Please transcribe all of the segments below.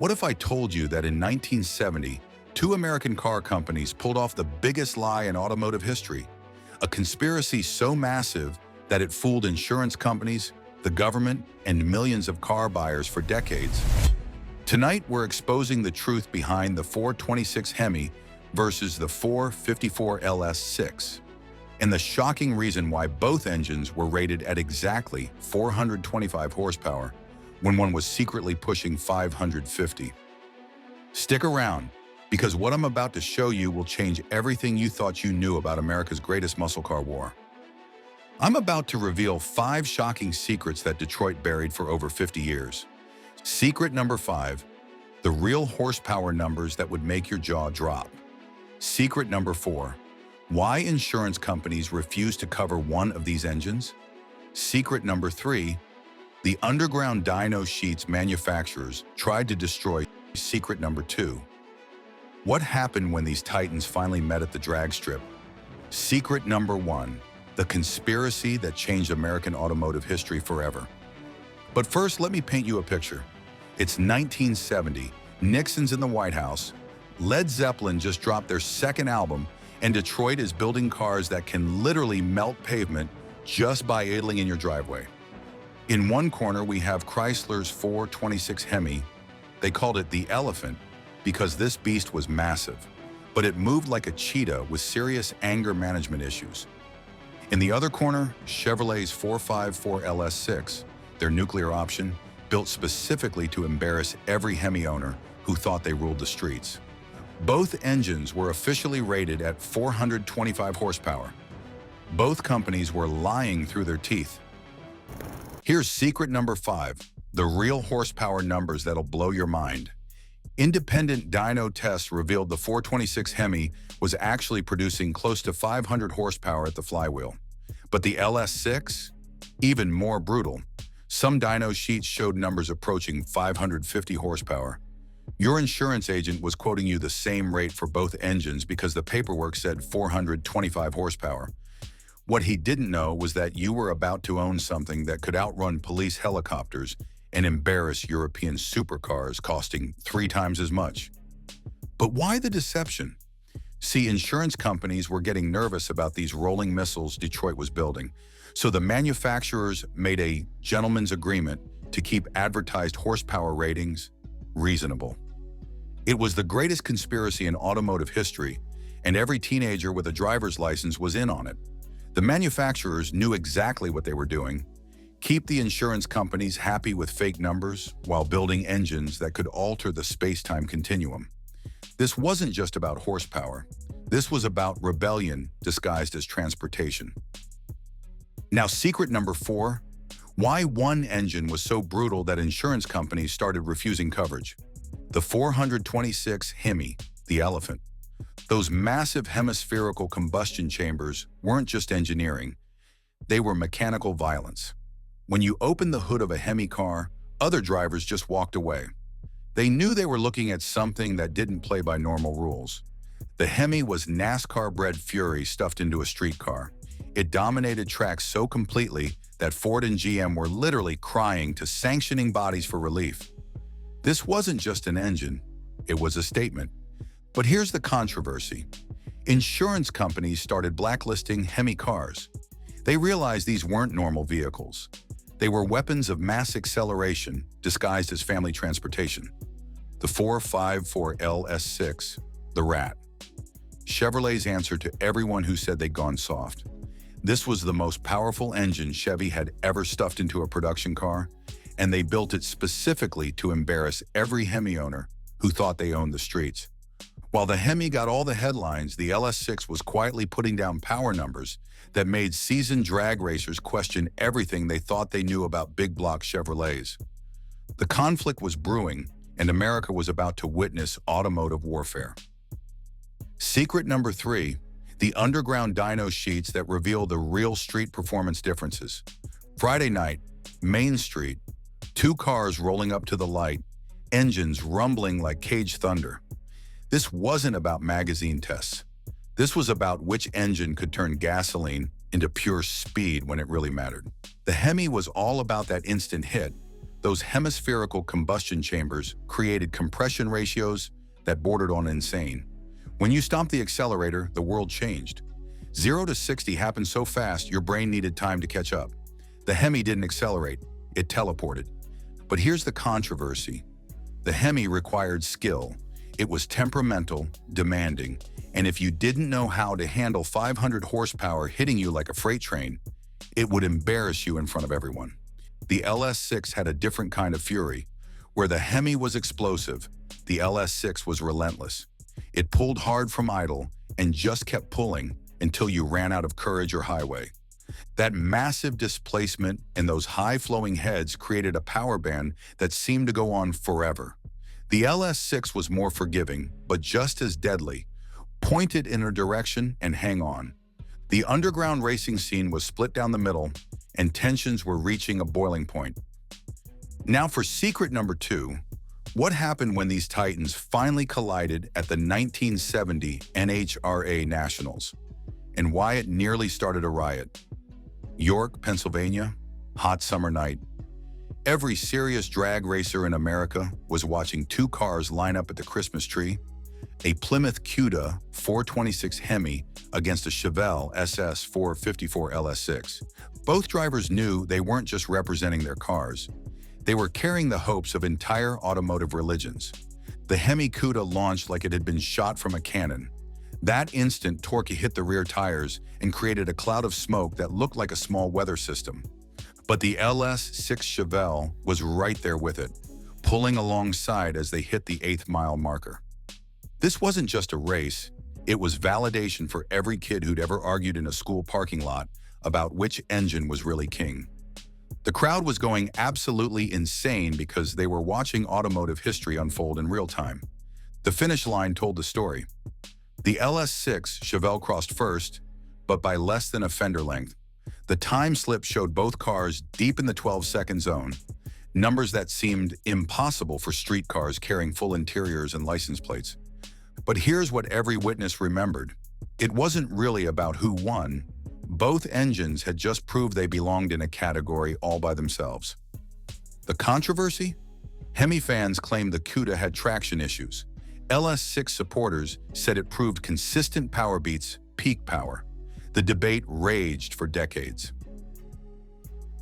What if I told you that in 1970, two American car companies pulled off the biggest lie in automotive history? A conspiracy so massive that it fooled insurance companies, the government, and millions of car buyers for decades. Tonight, we're exposing the truth behind the 426 Hemi versus the 454 LS6, and the shocking reason why both engines were rated at exactly 425 horsepower when one was secretly pushing 550. Stick around, because what I'm about to show you will change everything you thought you knew about America's greatest muscle car war. I'm about to reveal 5 shocking secrets that Detroit buried for over 50 years. Secret number 5, the real horsepower numbers that would make your jaw drop. Secret number 4, why insurance companies refuse to cover one of these engines. Secret number 3, the underground dyno sheets manufacturers tried to destroy. Secret number 2, what happened when these titans finally met at the drag strip. Secret number 1, the conspiracy that changed American automotive history forever. But first, let me paint you a picture. It's 1970, Nixon's in the White House, Led Zeppelin just dropped their second album, and Detroit is building cars that can literally melt pavement just by idling in your driveway. In one corner, we have Chrysler's 426 Hemi. They called it the elephant because this beast was massive, but it moved like a cheetah with serious anger management issues. In the other corner, Chevrolet's 454 LS6, their nuclear option, built specifically to embarrass every Hemi owner who thought they ruled the streets. Both engines were officially rated at 425 horsepower. Both companies were lying through their teeth. Here's secret number 5, the real horsepower numbers that'll blow your mind. Independent dyno tests revealed the 426 Hemi was actually producing close to 500 horsepower at the flywheel. But the LS6? Even more brutal. Some dyno sheets showed numbers approaching 550 horsepower. Your insurance agent was quoting you the same rate for both engines because the paperwork said 425 horsepower. What he didn't know was that you were about to own something that could outrun police helicopters and embarrass European supercars costing 3 times as much. But why the deception? See, insurance companies were getting nervous about these rolling missiles Detroit was building, so the manufacturers made a gentleman's agreement to keep advertised horsepower ratings reasonable. It was the greatest conspiracy in automotive history, and every teenager with a driver's license was in on it. The manufacturers knew exactly what they were doing: keep the insurance companies happy with fake numbers while building engines that could alter the space-time continuum. This wasn't just about horsepower. This was about rebellion disguised as transportation. Now, secret number 4, why one engine was so brutal that insurance companies started refusing coverage. The 426 Hemi, the elephant. Those massive hemispherical combustion chambers weren't just engineering. They were mechanical violence. When you opened the hood of a Hemi car, other drivers just walked away. They knew they were looking at something that didn't play by normal rules. The Hemi was NASCAR-bred fury stuffed into a street car. It dominated tracks so completely that Ford and GM were literally crying to sanctioning bodies for relief. This wasn't just an engine, it was a statement. But here's the controversy. Insurance companies started blacklisting Hemi cars. They realized these weren't normal vehicles. They were weapons of mass acceleration disguised as family transportation. The 454 LS6, the rat. Chevrolet's answer to everyone who said they'd gone soft. This was the most powerful engine Chevy had ever stuffed into a production car, and they built it specifically to embarrass every Hemi owner who thought they owned the streets. While the Hemi got all the headlines, the LS6 was quietly putting down power numbers that made seasoned drag racers question everything they thought they knew about big block Chevrolets. The conflict was brewing, and America was about to witness automotive warfare. Secret number 3, the underground dyno sheets that reveal the real street performance differences. Friday night, Main Street, 2 cars rolling up to the light, engines rumbling like caged thunder. This wasn't about magazine tests. This was about which engine could turn gasoline into pure speed when it really mattered. The Hemi was all about that instant hit. The Those hemispherical combustion chambers created compression ratios that bordered on insane. When you stomped the accelerator, the world changed. 0 to 60 happened so fast your brain needed time to catch up. The Hemi didn't accelerate, it teleported. But here's the controversy. The Hemi required skill. It was temperamental, demanding, and if you didn't know how to handle 500 horsepower hitting you like a freight train, it would embarrass you in front of everyone. The LS6 had a different kind of fury. Where the Hemi was explosive, the LS6 was relentless. It pulled hard from idle and just kept pulling until you ran out of courage or highway. That massive displacement and those high-flowing heads created a power band that seemed to go on forever. The LS6 was more forgiving, but just as deadly. Point it in a direction and hang on. The underground racing scene was split down the middle, and tensions were reaching a boiling point. Now for secret number 2, what happened when these titans finally collided at the 1970 NHRA Nationals, and why it nearly started a riot? York, Pennsylvania, hot summer night. Every serious drag racer in America was watching 2 cars line up at the Christmas tree, a Plymouth Cuda 426 Hemi against a Chevelle SS 454 LS6. Both drivers knew they weren't just representing their cars. They were carrying the hopes of entire automotive religions. The Hemi Cuda launched like it had been shot from a cannon. That instant, torque hit the rear tires and created a cloud of smoke that looked like a small weather system. But the LS6 Chevelle was right there with it, pulling alongside as they hit the 8th mile marker. This wasn't just a race, it was validation for every kid who'd ever argued in a school parking lot about which engine was really king. The crowd was going absolutely insane because they were watching automotive history unfold in real time. The finish line told the story. The LS6 Chevelle crossed first, but by less than a fender length. The time slip showed both cars deep in the 12-second zone, numbers that seemed impossible for street cars carrying full interiors and license plates. But here's what every witness remembered. It wasn't really about who won. Both engines had just proved they belonged in a category all by themselves. The controversy? Hemi fans claimed the Cuda had traction issues. LS6 supporters said it proved consistent power beats peak power. The debate raged for decades.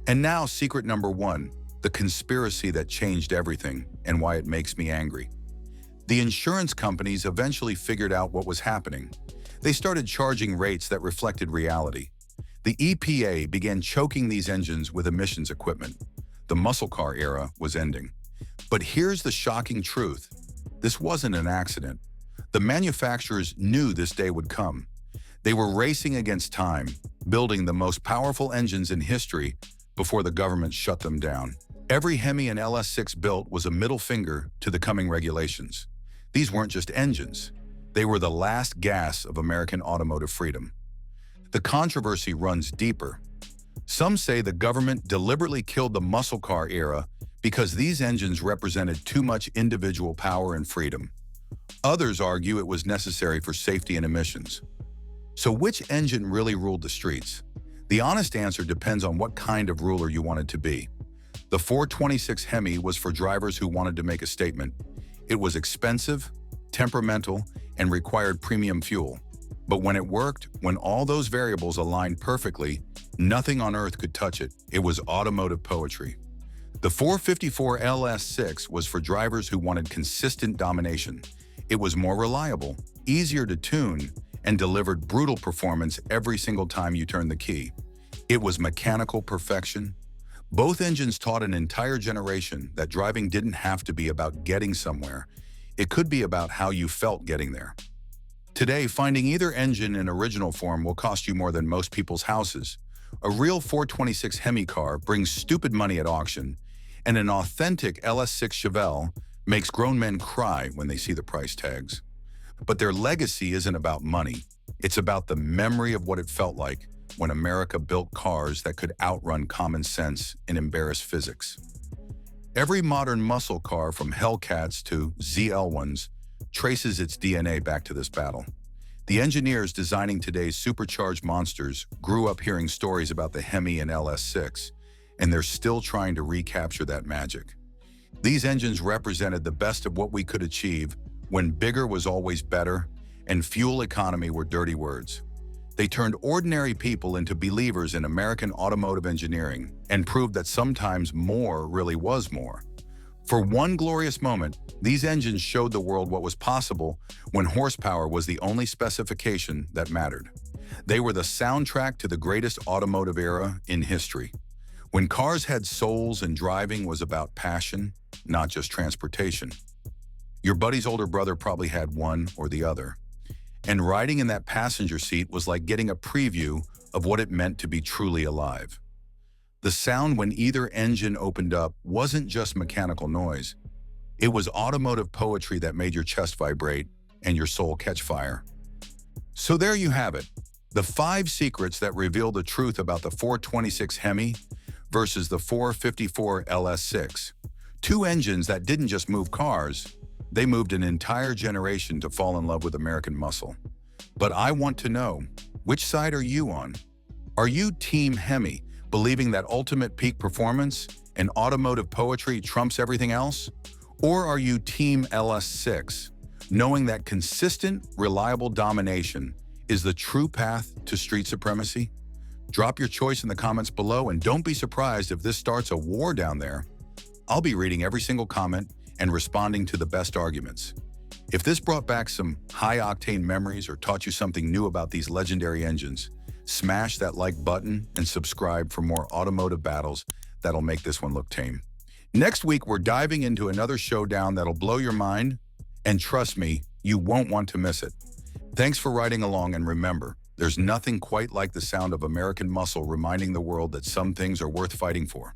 And now secret number 1, the conspiracy that changed everything and why it makes me angry. The insurance companies eventually figured out what was happening. They started charging rates that reflected reality. The EPA began choking these engines with emissions equipment. The muscle car era was ending. But here's the shocking truth. This wasn't an accident. The manufacturers knew this day would come. They were racing against time, building the most powerful engines in history before the government shut them down. Every Hemi and LS6 built was a middle finger to the coming regulations. These weren't just engines. They were the last gasp of American automotive freedom. The controversy runs deeper. Some say the government deliberately killed the muscle car era because these engines represented too much individual power and freedom. Others argue it was necessary for safety and emissions. So which engine really ruled the streets? The honest answer depends on what kind of ruler you wanted to be. The 426 Hemi was for drivers who wanted to make a statement. It was expensive, temperamental, and required premium fuel. But when it worked, when all those variables aligned perfectly, nothing on earth could touch it. It was automotive poetry. The 454 LS6 was for drivers who wanted consistent domination. It was more reliable, easier to tune, and delivered brutal performance every single time you turned the key. It was mechanical perfection. Both engines taught an entire generation that driving didn't have to be about getting somewhere. It could be about how you felt getting there. Today, finding either engine in original form will cost you more than most people's houses. A real 426 Hemi car brings stupid money at auction, and an authentic LS6 Chevelle makes grown men cry when they see the price tags. But their legacy isn't about money. It's about the memory of what it felt like when America built cars that could outrun common sense and embarrass physics. Every modern muscle car from Hellcats to ZL1s traces its DNA back to this battle. The engineers designing today's supercharged monsters grew up hearing stories about the Hemi and LS6, and they're still trying to recapture that magic. These engines represented the best of what we could achieve when bigger was always better and fuel economy were dirty words. They turned ordinary people into believers in American automotive engineering and proved that sometimes more really was more. For one glorious moment, these engines showed the world what was possible when horsepower was the only specification that mattered. They were the soundtrack to the greatest automotive era in history, when cars had souls and driving was about passion, not just transportation. Your buddy's older brother probably had one or the other, and riding in that passenger seat was like getting a preview of what it meant to be truly alive. The sound when either engine opened up wasn't just mechanical noise. It was automotive poetry that made your chest vibrate and your soul catch fire. So there you have it, the 5 secrets that reveal the truth about the 426 Hemi versus the 454 LS6. 2 engines that didn't just move cars, they moved an entire generation to fall in love with American muscle. But I want to know, which side are you on? Are you Team Hemi, believing that ultimate peak performance and automotive poetry trumps everything else? Or are you Team LS6, knowing that consistent, reliable domination is the true path to street supremacy? Drop your choice in the comments below, and don't be surprised if this starts a war down there. I'll be reading every single comment and responding to the best arguments. If this brought back some high-octane memories or taught you something new about these legendary engines, smash that like button and subscribe for more automotive battles that'll make this one look tame. Next week, we're diving into another showdown that'll blow your mind, and trust me, you won't want to miss it. Thanks for riding along, and remember, there's nothing quite like the sound of American muscle reminding the world that some things are worth fighting for.